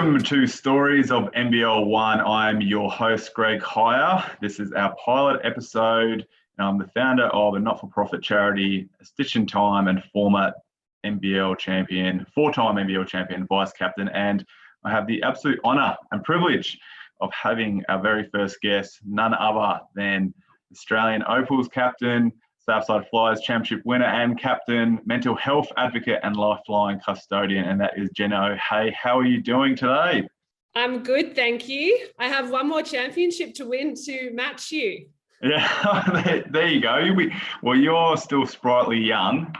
Welcome to Stories of NBL1. I'm your host, Greg Heyer. This is our pilot episode. I'm the founder of a not-for-profit charity, Stitch in Time, and former NBL champion, four-time NBL champion, vice captain. And I have the absolute honour and privilege of having our very first guest, none other than Australian Opals captain, Southside Flyers championship winner and captain, mental health advocate and lifeline custodian, and that is Jenna O'Hea. How are you doing today? I'm good, thank you. I have one more championship to win to match you. Yeah, there you go. You're still sprightly young,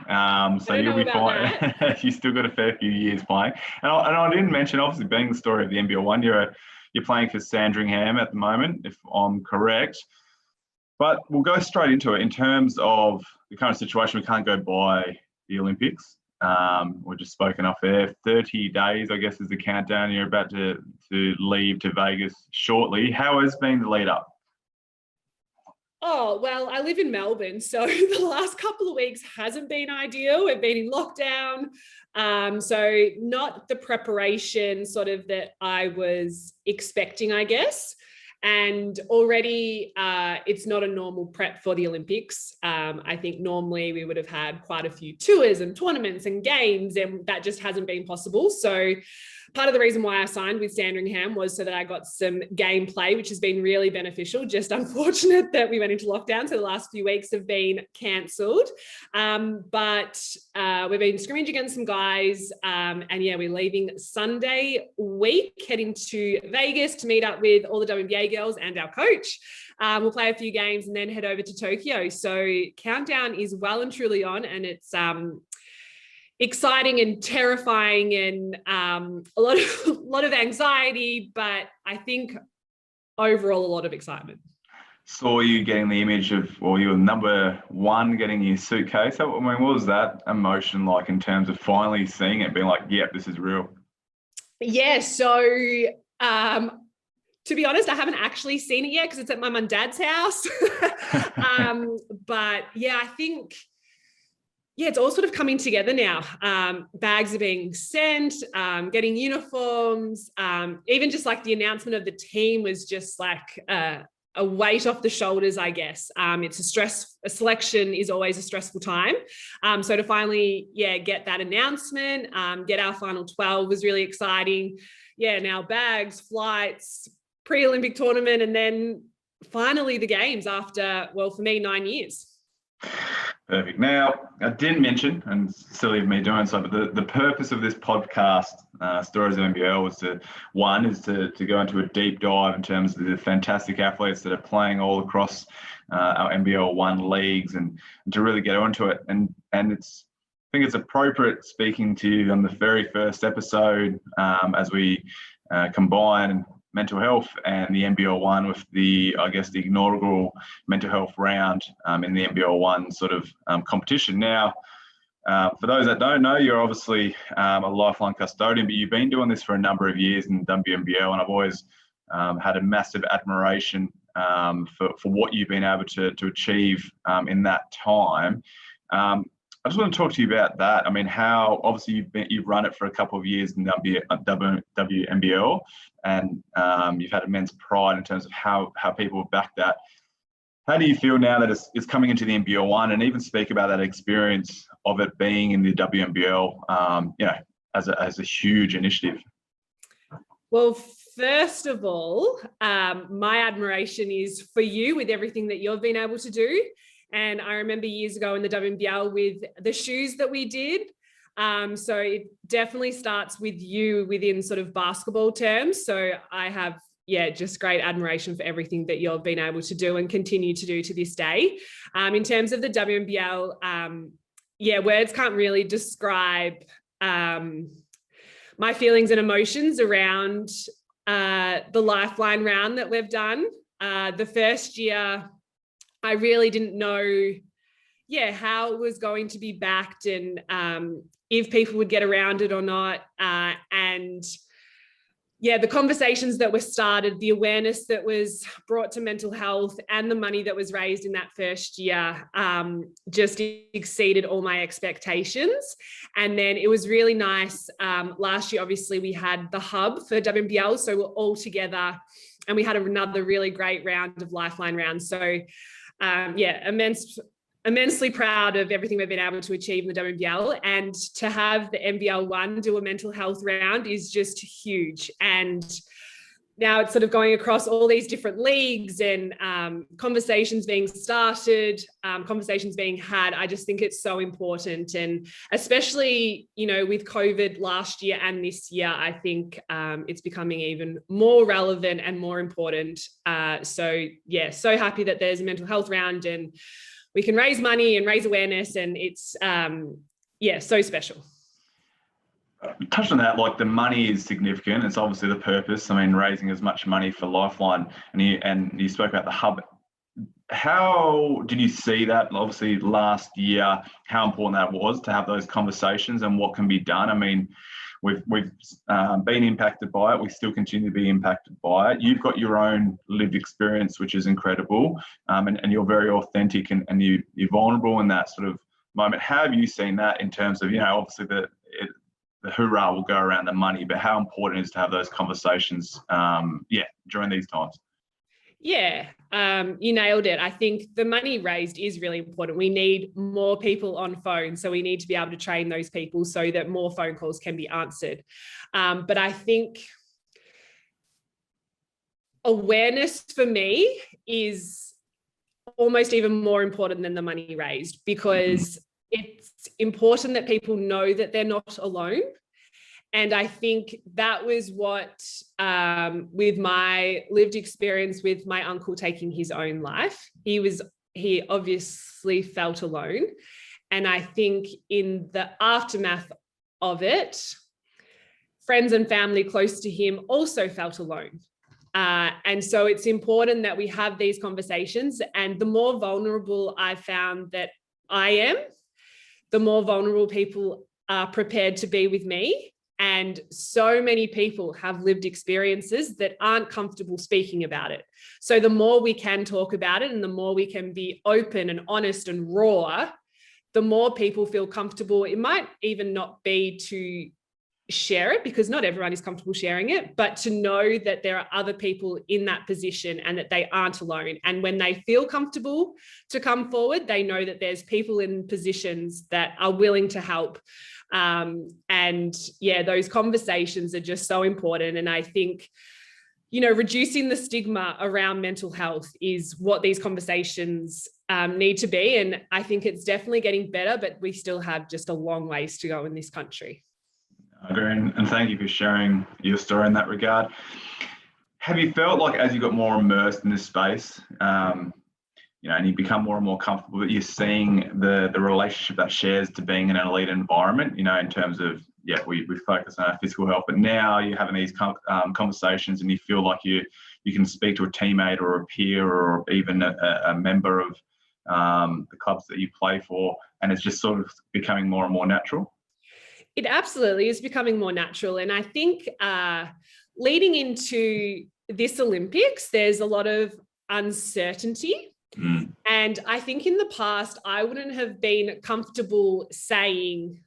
so you'll be fine. You still got a fair few years playing. And I didn't mention, obviously, being the story of the NBL1, you're playing for Sandringham at the moment, if I'm correct. But we'll go straight into it. In terms of the current situation, we can't go by the Olympics. We're just spoken off there. 30 days, I guess, is the countdown. You're about to leave to Vegas shortly. How has been the lead up? Oh, well, I live in Melbourne, so the last couple of weeks hasn't been ideal. We've been in lockdown. So not the preparation sort of that I was expecting, I guess. And already it's not a normal prep for the Olympics. I think normally we would have had quite a few tours and tournaments and games, and that just hasn't been possible. So part of the reason why I signed with Sandringham was so that I got some gameplay, which has been really beneficial. Just unfortunate that we went into lockdown, so the last few weeks have been cancelled. But we've been scrimmaging against some guys, and yeah, we're leaving Sunday week, heading to Vegas to meet up with all the WNBA girls and our coach. We'll play a few games and then head over to Tokyo. So countdown is well and truly on, and it's exciting and terrifying and a lot of anxiety, but I think overall a lot of excitement. Saw you getting the image of, or you were number one getting your suitcase. I mean, what was that emotion like in terms of finally seeing it, being like, yep, this is real? Yeah, so to be honest, I haven't actually seen it yet because it's at my mum and dad's house. But yeah, I think, yeah, it's all sort of coming together now. Bags are being sent, getting uniforms, even just like the announcement of the team was just like a weight off the shoulders, I guess. It's a selection is always a stressful time. So to finally, get that announcement, get our final 12 was really exciting. Yeah, now bags, flights, pre-Olympic tournament, and then finally the games after, well, for me, 9 years. Perfect. Now, I didn't mention, and silly of me doing so, but the purpose of this podcast, Stories of NBL, was to go into a deep dive in terms of the fantastic athletes that are playing all across our NBL1 leagues, and to really get onto it. And I think it's appropriate speaking to you on the very first episode as we combine mental health and the NBL1 with the inaugural mental health round in the NBL1 sort of competition. Now, for those that don't know, you're obviously a lifeline custodian, but you've been doing this for a number of years in WNBL, and I've always had a massive admiration for what you've been able to achieve in that time. I just want to talk to you about that. I mean, how obviously you've run it for a couple of years in WNBL, and you've had immense pride in terms of how people have backed that. How do you feel now that it's coming into the NBL1, and even speak about that experience of it being in the WNBL, as a huge initiative? Well, first of all, my admiration is for you with everything that you've been able to do. And I remember years ago in the WNBL with the shoes that we did. So it definitely starts with you within sort of basketball terms. So I have, just great admiration for everything that you've been able to do and continue to do to this day. In terms of the WNBL, words can't really describe my feelings and emotions around the Lifeline round that we've done. The first year, I really didn't know, how it was going to be backed and if people would get around it or not. And yeah, the conversations that were started, the awareness that was brought to mental health, and the money that was raised in that first year just exceeded all my expectations. And then it was really nice. Last year, obviously, we had the hub for WNBL, so we're all together, and we had another really great round of Lifeline rounds. So yeah, immensely proud of everything we've been able to achieve in the WNBL, and to have the NBL1 do a mental health round is just huge. And now it's sort of going across all these different leagues, and conversations being started, conversations being had. I just think it's so important. And especially, you know, with COVID last year and this year, I think it's becoming even more relevant and more important. So yeah, so happy that there's a mental health round, and we can raise money and raise awareness, and it's, yeah, so special. Touched on that, like the money is significant. It's obviously the purpose. I mean, raising as much money for Lifeline, and you spoke about the hub. How did you see that? Obviously, last year, how important that was to have those conversations and what can be done. I mean, we've been impacted by it. We still continue to be impacted by it. You've got your own lived experience, which is incredible, and you're very authentic, and you're vulnerable in that sort of moment. How have you seen that in terms of, you know, obviously the hoorah will go around the money, but how important it is to have those conversations, during these times? Yeah, you nailed it. I think the money raised is really important. We need more people on phone. So we need to be able to train those people so that more phone calls can be answered. But I think awareness for me is almost even more important than the money raised, because it's important that people know that they're not alone. And I think that was what, with my lived experience with my uncle taking his own life, he obviously felt alone. And I think in the aftermath of it, friends and family close to him also felt alone. And so it's important that we have these conversations. And the more vulnerable I found that I am, the more vulnerable people are prepared to be with me. And so many people have lived experiences that aren't comfortable speaking about it. So the more we can talk about it, and the more we can be open and honest and raw, the more people feel comfortable. It might even not be to share it, because not everyone is comfortable sharing it, but to know that there are other people in that position and that they aren't alone. And when they feel comfortable to come forward, they know that there's people in positions that are willing to help. And yeah, those conversations are just so important. And I think, you know, reducing the stigma around mental health is what these conversations need to be. And I think it's definitely getting better, but we still have just a long ways to go in this country. I agree, and thank you for sharing your story in that regard. Have you felt like, as you got more immersed in this space, you know, and you become more and more comfortable, that you're seeing the relationship that shares to being in an elite environment, you know, in terms of, yeah, we focus on our physical health, but now you're having these conversations, and you feel like you can speak to a teammate or a peer or even a member of the clubs that you play for, and it's just sort of becoming more and more natural? It absolutely is becoming more natural. And I think leading into this Olympics, there's a lot of uncertainty. And I think in the past, I wouldn't have been comfortable saying,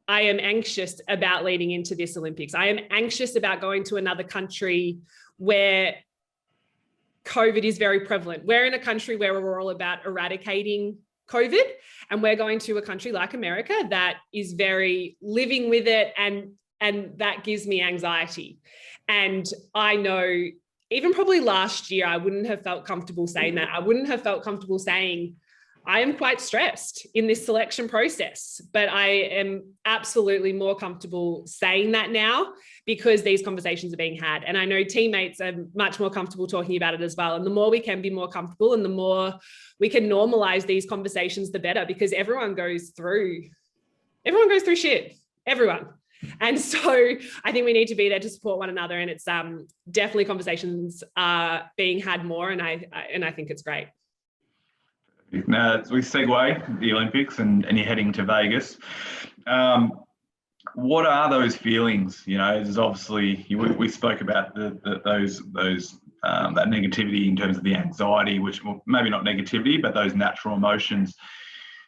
I am anxious about leading into this Olympics. I am anxious about going to another country where COVID is very prevalent. We're in a country where we're all about eradicating COVID, and we're going to a country like America that is very living with it, and that gives me anxiety. And I know even probably last year, I wouldn't have felt comfortable saying that. I wouldn't have felt comfortable saying, I am quite stressed in this selection process, but I am absolutely more comfortable saying that now, because these conversations are being had. And I know teammates are much more comfortable talking about it as well. And the more we can be more comfortable, and the more we can normalize these conversations, the better, because everyone goes through shit, everyone. And so I think we need to be there to support one another. And it's definitely conversations are being had more. And I think it's great. Now, as we segue the Olympics and you're heading to Vegas, what are those feelings? You know, there's obviously we spoke about those that negativity in terms of the anxiety, which maybe not negativity, but those natural emotions.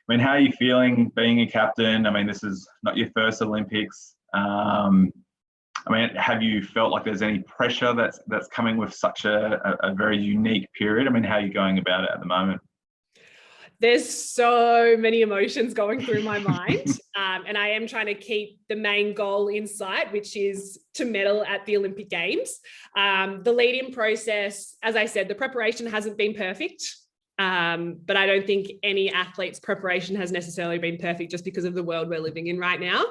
I mean, how are you feeling being a captain? I mean, this is not your first Olympics. I mean, have you felt like there's any pressure that's coming with such a very unique period? I mean, how are you going about it at the moment? There's so many emotions going through my mind. And I am trying to keep the main goal in sight, which is to medal at the Olympic Games. The lead-in process, as I said, the preparation hasn't been perfect. But I don't think any athlete's preparation has necessarily been perfect just because of the world we're living in right now.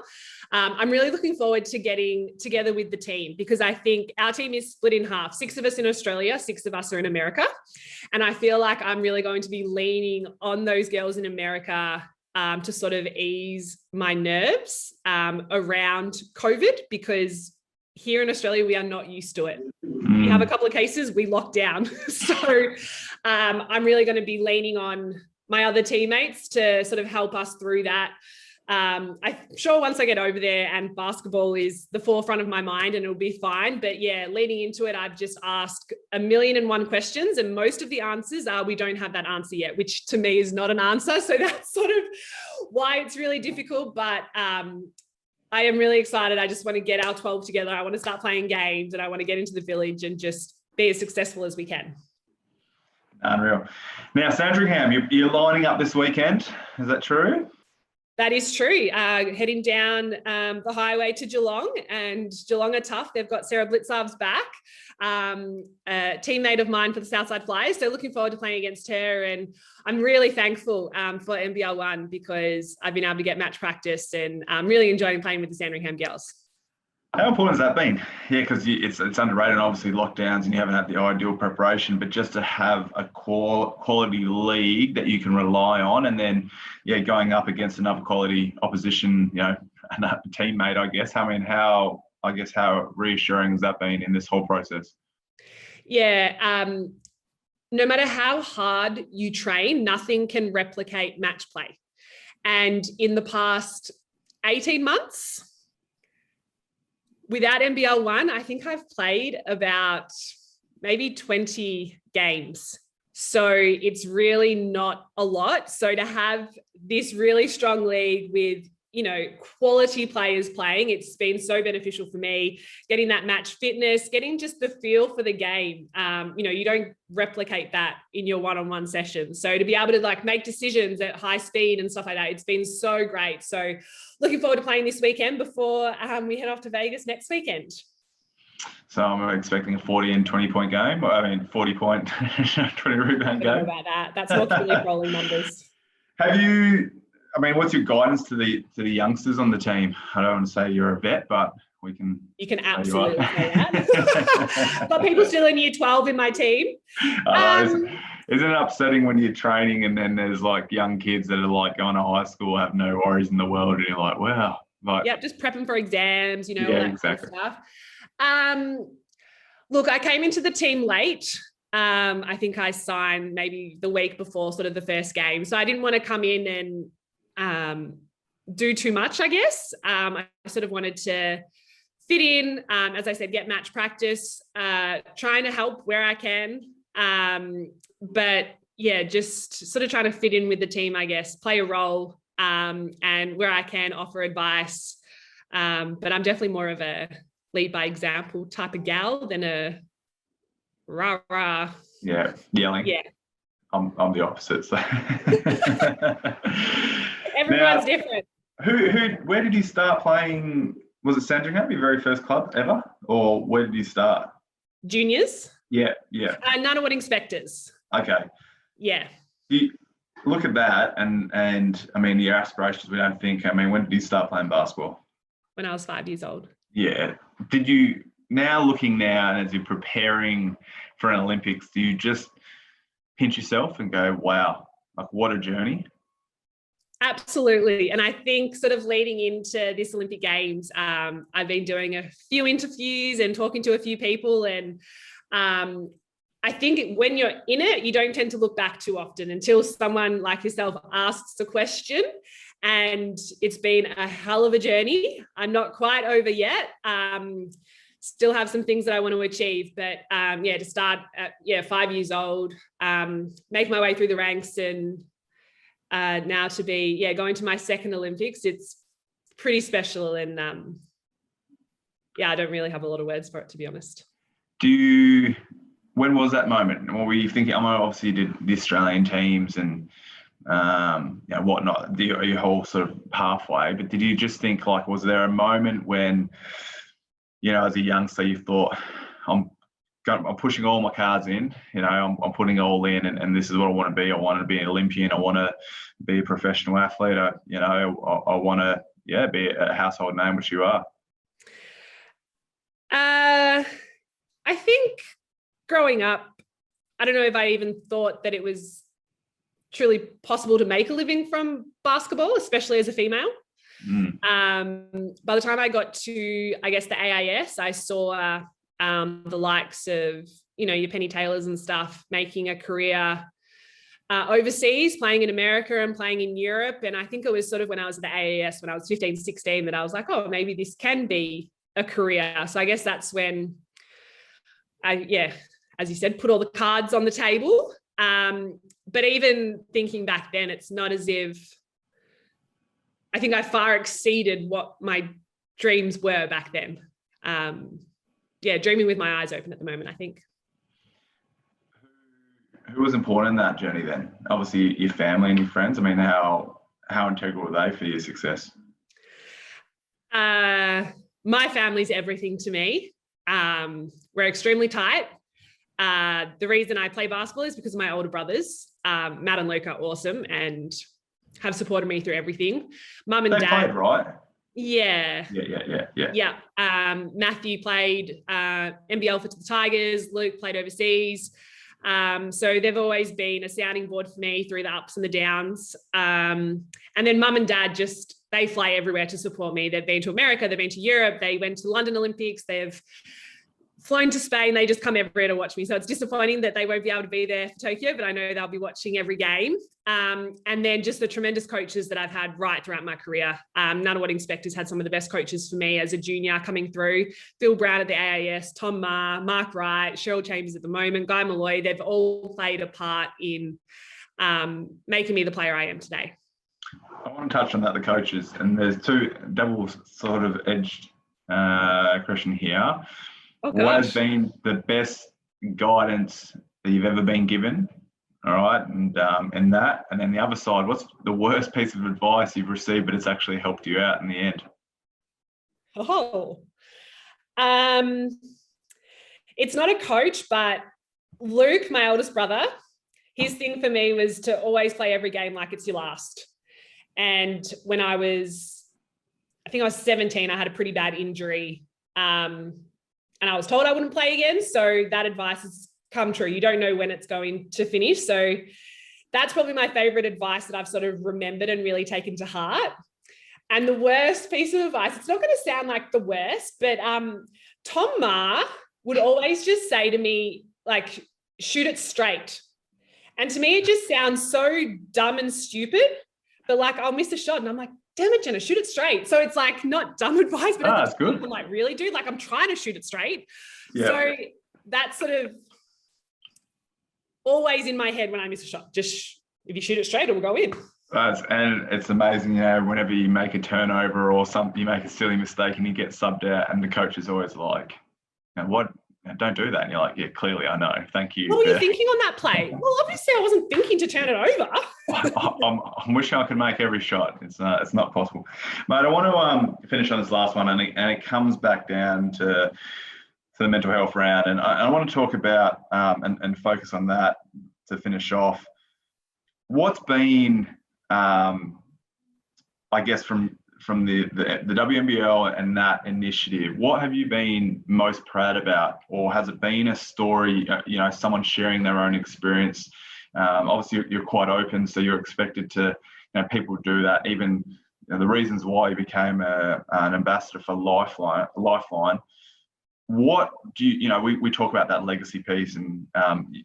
I'm really looking forward to getting together with the team because I think our team is split in half. 6 of us in Australia, 6 of us are in America. And I feel like I'm really going to be leaning on those girls in America to sort of ease my nerves around COVID, because here in Australia, we are not used to it. We have a couple of cases, we lock down. So I'm really going to be leaning on my other teammates to sort of help us through that. I'm sure once I get over there and basketball is the forefront of my mind and it'll be fine. But yeah, leading into it, I've just asked 1,000,001 questions and most of the answers are, we don't have that answer yet, which to me is not an answer. So that's sort of why it's really difficult. But I am really excited. I just want to get our 12 together. I want to start playing games and I want to get into the village and just be as successful as we can. Unreal. Now, Sandringham, you're lining up this weekend. Is that true? That is true. Heading down the highway to Geelong, and Geelong are tough. They've got Sarah Blitzarv's back, a teammate of mine for the Southside Flyers. So looking forward to playing against her. And I'm really thankful for NBL1 because I've been able to get match practice and I'm really enjoying playing with the Sandringham girls. How important has that been? Yeah, because it's underrated, obviously lockdowns and you haven't had the ideal preparation, but just to have a quality league that you can rely on, and then going up against another quality opposition, another teammate, I guess. I mean, how reassuring has that been in this whole process? Yeah, no matter how hard you train, nothing can replicate match play. And in the past 18 months, without NBL1, I think I've played about maybe 20 games. So it's really not a lot. So to have this really strong league with, quality players playing, it's been so beneficial for me, getting that match fitness, getting just the feel for the game. You don't replicate that in your one-on-one sessions. So to be able to make decisions at high speed and stuff like that, it's been so great. So looking forward to playing this weekend before we head off to Vegas next weekend. So I'm expecting a 40 and 20 point game. 40 point, 20 rebound game. About that. That's more really rolling numbers. What's your guidance to the youngsters on the team? I don't want to say you're a vet, but you can absolutely say that. Got people still in year 12 in my team. Isn't it upsetting when you're training and then there's young kids that are going to high school, have no worries in the world, and you're like, wow. Just prepping for exams, all that exactly. kind of stuff. Look, I came into the team late. I think I signed maybe the week before sort of the first game. So I didn't want to come in and do too much, I guess. I sort of wanted to fit in, as I said, get match practice, trying to help where I can. But yeah, just sort of trying to fit in with the team, I guess, play a role, and where I can offer advice. But I'm definitely more of a lead by example type of gal than a rah-rah. Yeah, yelling. Yeah. I'm the opposite. So. Everyone's different. Where did you start playing? Was it Sandringham, your very first club ever? Or where did you start? Juniors? Yeah. Nunawading Inspectors. Okay. Yeah. You look at that and your aspirations, we don't think, when did you start playing basketball? When I was 5 years old. Yeah. Did you, looking now and as you're preparing for an Olympics, do you just pinch yourself and go, wow, what a journey? Absolutely. And I think sort of leading into this Olympic Games, I've been doing a few interviews and talking to a few people. And I think when you're in it, you don't tend to look back too often until someone like yourself asks a question. And it's been a hell of a journey. I'm not quite over yet. Still have some things that I want to achieve, but to start at 5 years old, make my way through the ranks, and now to be going to my second Olympics, it's pretty special. And I don't really have a lot of words for it, to be honest. When was that moment? What were you thinking? I mean, obviously you did the Australian teams and whatnot, your whole sort of pathway, but did you just think, like, was there a moment when, as a youngster, you thought, I'm pushing all my cards in, I'm putting it all in, and this is what I want to be. I want to be an Olympian. I want to be a professional athlete. I want to, be a household name, which you are. I think growing up, I don't know if I even thought that it was truly possible to make a living from basketball, especially as a female. By the time I got to, I guess, the AIS, I saw the likes of, your Penny Taylors and stuff making a career overseas, playing in America and playing in Europe. And I think it was sort of when I was at the AIS, when I was 15, 16, that I was like, oh, maybe this can be a career. So I guess that's when as you said, put all the cards on the table. But even thinking back then, it's not as if, I think I far exceeded what my dreams were back then. Dreaming with my eyes open at the moment, I think. Who was important in that journey then? Obviously your family and your friends. I mean, how integral were they for your success? My family's everything to me. We're extremely tight. The reason I play basketball is because of my older brothers. Matt and Luke are awesome and have supported me through everything. Mum and Dad Dad. Played, right? Yeah. Matthew played NBL for the Tigers. Luke played overseas. So they've always been a sounding board for me through the ups and the downs. And then Mum and Dad they fly everywhere to support me. They've been to America, they've been to Europe, they went to the London Olympics, they've flown to Spain, they just come everywhere to watch me. So it's disappointing that they won't be able to be there for Tokyo, but I know they'll be watching every game. And then just the tremendous coaches that I've had right throughout my career. Nunawading Inspectors had some of the best coaches for me as a junior coming through. Phil Brown at the AAS, Tom Maher, Mark Wright, Cheryl Chambers at the moment, Guy Malloy, they've all played a part in making me the player I am today. I want to touch on that, the coaches, and there's two double sort of edged question here. Oh, what has been the best guidance that you've ever been given? All right, and that, and then the other side, what's the worst piece of advice you've received, but it's actually helped you out in the end? It's not a coach, but Luke, my oldest brother, his thing for me was to always play every game like it's your last. And when I was 17, I had a pretty bad injury. And I was told I wouldn't play again. So that advice has come true. You don't know when it's going to finish. So that's probably my favorite advice that I've sort of remembered and really taken to heart. And the worst piece of advice, it's not going to sound like the worst, but Tom Maher would always just say to me, like, shoot it straight. And to me, it just sounds so dumb and stupid, but like I'll miss a shot and I'm like, damn it, Jenna, shoot it straight. So it's like not dumb advice, but that's good. I'm like, really, dude? Like I'm trying to shoot it straight. Yeah. So that's sort of always in my head when I miss a shot. Just if you shoot it straight, it will go in. And it's amazing, whenever you make a turnover or something, you make a silly mistake and you get subbed out, and the coach is always like, what? Don't do that. And you're like, yeah, clearly I know. Thank you. What were you thinking on that play? Well, obviously I wasn't thinking to turn it over. I'm wishing I could make every shot. It's not possible. Mate, I want to finish on this last one, and it comes back down to the mental health round. And I want to talk about and focus on that to finish off. What's been, I guess, from the WNBL and that initiative, what have you been most proud about? Or has it been a story, someone sharing their own experience? Obviously, you're quite open, so you're expected to, people do that. Even the reasons why you became an ambassador for Lifeline. What do we talk about that legacy piece, and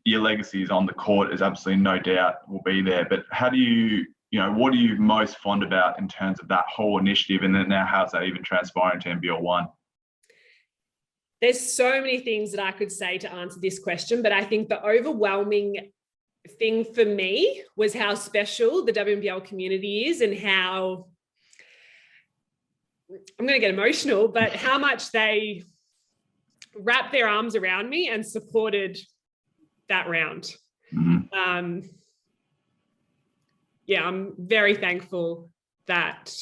your legacy is on the court, is absolutely no doubt will be there. But how do you what are you most fond about in terms of that whole initiative, and then now how's that even transpiring to NBL1? There's so many things that I could say to answer this question, but I think the overwhelming thing for me was how special the WNBL community is, and how, I'm going to get emotional, but how much they wrapped their arms around me and supported that round. Mm-hmm. Yeah, I'm very thankful that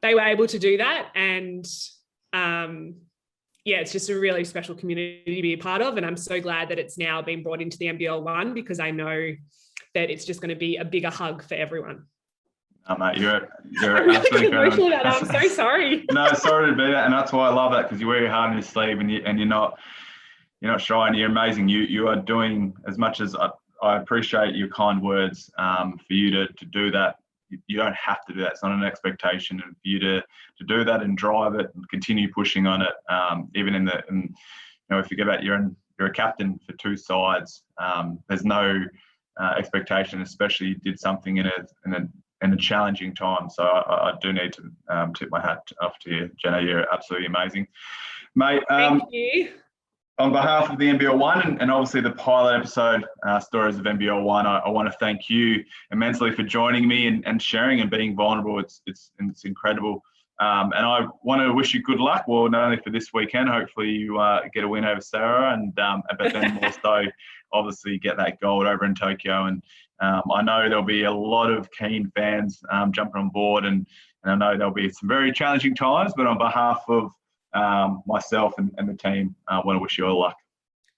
they were able to do that. And yeah, it's just a really special community to be a part of. And I'm so glad that it's now been brought into the NBL1, because I know that it's just going to be a bigger hug for everyone. Oh, mate, you're I'm really emotional about that. I'm so sorry. No, sorry to be that, and that's why I love that, because you wear your heart on your sleeve, and you're not shy, and you're amazing. You are doing as much as I appreciate your kind words. For you to do that, you don't have to do that. It's not an expectation. And for you to do that and drive it and continue pushing on it, even if you go back, you're a captain for two sides. There's no expectation, especially you did something in a challenging time. So I do need to tip my hat off to you, Jenna. You're absolutely amazing, mate. Thank you. On behalf of the NBL1 and obviously the pilot episode, Stories of NBL1, I want to thank you immensely for joining me and sharing and being vulnerable. It's incredible. And I want to wish you good luck. Well, not only for this weekend, hopefully you get a win over Sarah, but then more so, obviously, get that gold over in Tokyo. And I know there'll be a lot of keen fans jumping on board, and I know there'll be some very challenging times. But on behalf of myself and the team, I want to wish you all luck.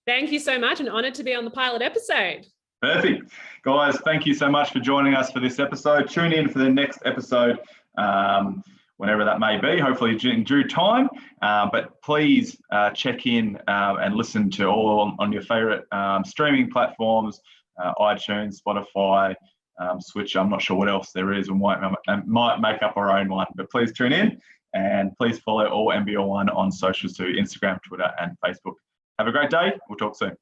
Thank you so much, and honoured to be on the pilot episode. Perfect. Guys, thank you so much for joining us for this episode. Tune in for the next episode, whenever that may be, hopefully in due time. But please check in and listen to all on your favourite streaming platforms, iTunes, Spotify, Switch. I'm not sure what else there is. We might make up our own one, but please tune in. And please follow all NBL1 on socials too, Instagram, Twitter, and Facebook. Have a great day. We'll talk soon.